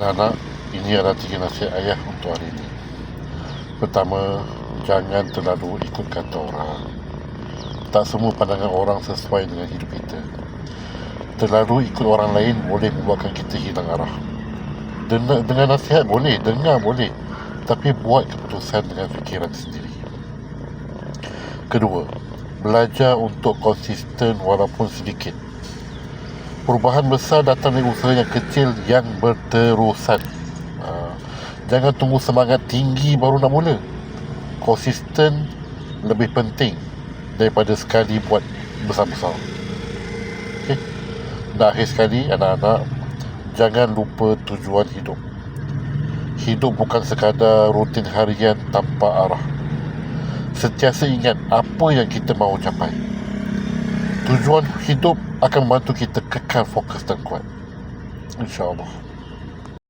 Anak, ini adalah 3 nasihat ayah untuk hari ini. Pertama, jangan terlalu ikut kata orang. Tak semua pandangan orang sesuai dengan hidup kita. Terlalu ikut orang lain boleh membuatkan kita hilang arah. Dengan nasihat boleh, dengar boleh, tapi buat keputusan dengan fikiran sendiri. Kedua, belajar untuk konsisten walaupun sedikit. Perubahan besar datang dari usaha yang kecil yang berterusan. Jangan tunggu semangat tinggi baru nak mula. Konsisten lebih penting daripada sekali buat besar-besar. Okay? Dan akhir sekali, anak-anak, jangan lupa tujuan hidup. Hidup bukan sekadar rutin harian tanpa arah. Sentiasa ingat apa yang kita mahu capai. Tujuan hidup akan membantu kita kekal fokus dan kuat, InsyaAllah.